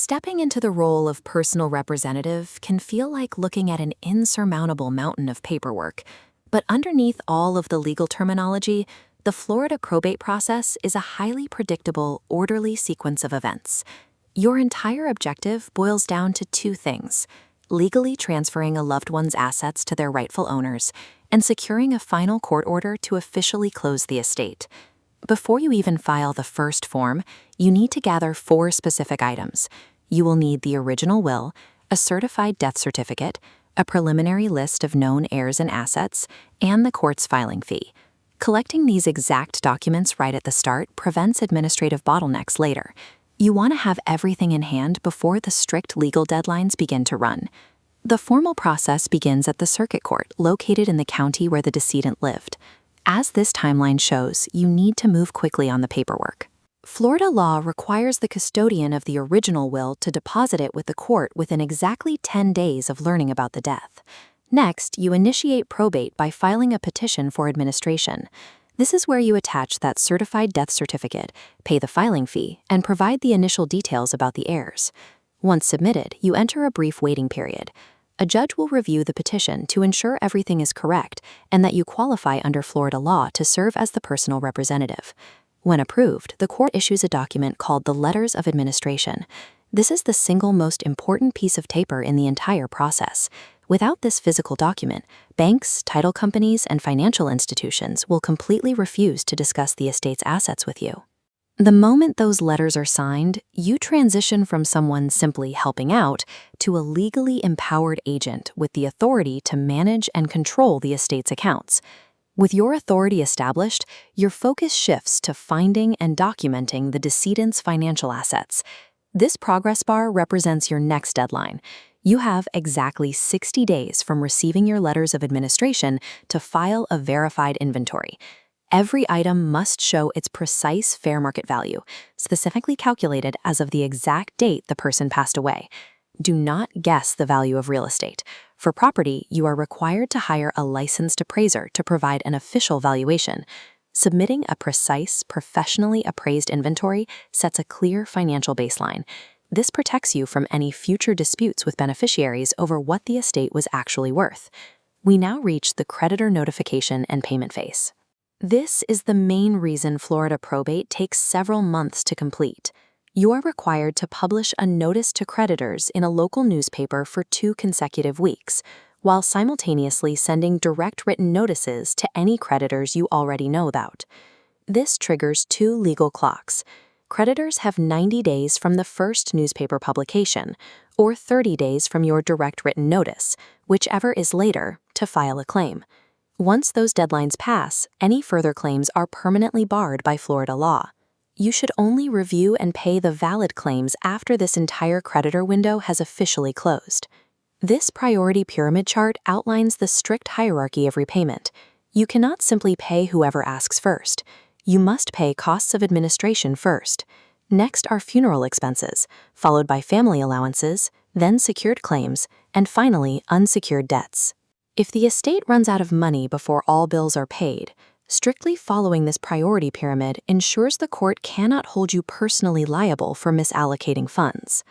Stepping into the role of personal representative can feel like looking at an insurmountable mountain of paperwork, but underneath all of the legal terminology, the Florida probate process is a highly predictable, orderly sequence of events. Your entire objective boils down to two things: legally transferring a loved one's assets to their rightful owners and securing a final court order to officially close the estate. Before you even file the first form, you need to gather 4 specific items. You will need the original will, a certified death certificate, a preliminary list of known heirs and assets, and the court's filing fee. Collecting these exact documents right at the start prevents administrative bottlenecks later. You want to have everything in hand before the strict legal deadlines begin to run. The formal process begins at the circuit court located in the county where the decedent lived. As this timeline shows, you need to move quickly on the paperwork. Florida law requires the custodian of the original will to deposit it with the court within exactly 10 days of learning about the death. Next, you initiate probate by filing a petition for administration. This is where you attach that certified death certificate, pay the filing fee, and provide the initial details about the heirs. Once submitted, you enter a brief waiting period. A judge will review the petition to ensure everything is correct and that you qualify under Florida law to serve as the personal representative. When approved, the court issues a document called the Letters of Administration. This is the single most important piece of paper in the entire process. Without this physical document, banks, title companies, and financial institutions will completely refuse to discuss the estate's assets with you. The moment those letters are signed, you transition from someone simply helping out to a legally empowered agent with the authority to manage and control the estate's accounts. With your authority established, your focus shifts to finding and documenting the decedent's financial assets. This progress bar represents your next deadline. You have exactly 60 days from receiving your letters of administration to file a verified inventory. Every item must show its precise fair market value, specifically calculated as of the exact date the person passed away. Do not guess the value of real estate. For property, you are required to hire a licensed appraiser to provide an official valuation. Submitting a precise, professionally appraised inventory sets a clear financial baseline. This protects you from any future disputes with beneficiaries over what the estate was actually worth. We now reach the creditor notification and payment phase. This is the main reason Florida probate takes several months to complete. You are required to publish a notice to creditors in a local newspaper for 2 consecutive weeks, while simultaneously sending direct written notices to any creditors you already know about. This triggers 2 legal clocks. Creditors have 90 days from the first newspaper publication, or 30 days from your direct written notice, whichever is later, to file a claim. Once those deadlines pass, any further claims are permanently barred by Florida law. You should only review and pay the valid claims after this entire creditor window has officially closed. This priority pyramid chart outlines the strict hierarchy of repayment. You cannot simply pay whoever asks first. You must pay costs of administration first. Next are funeral expenses, followed by family allowances, then secured claims, and finally unsecured debts. If the estate runs out of money before all bills are paid, strictly following this priority pyramid ensures the court cannot hold you personally liable for misallocating funds.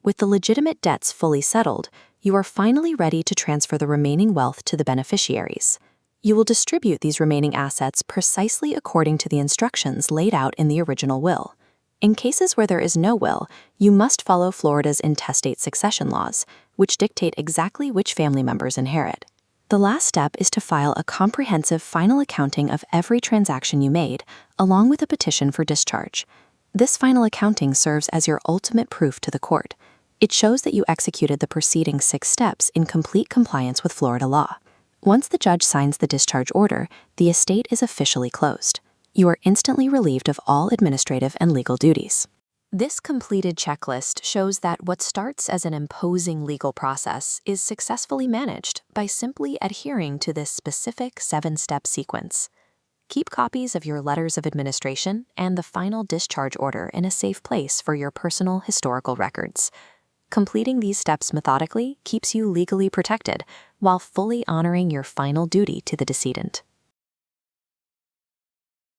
With the legitimate debts fully settled, you are finally ready to transfer the remaining wealth to the beneficiaries. You will distribute these remaining assets precisely according to the instructions laid out in the original will. In cases where there is no will, you must follow Florida's intestate succession laws, which dictate exactly which family members inherit. The last step is to file a comprehensive final accounting of every transaction you made, along with a petition for discharge. This final accounting serves as your ultimate proof to the court. It shows that you executed the preceding 6 steps in complete compliance with Florida law. Once the judge signs the discharge order, the estate is officially closed. You are instantly relieved of all administrative and legal duties. This completed checklist shows that what starts as an imposing legal process is successfully managed by simply adhering to this specific 7-step sequence. Keep copies of your letters of administration and the final discharge order in a safe place for your personal historical records. Completing these steps methodically keeps you legally protected while fully honoring your final duty to the decedent.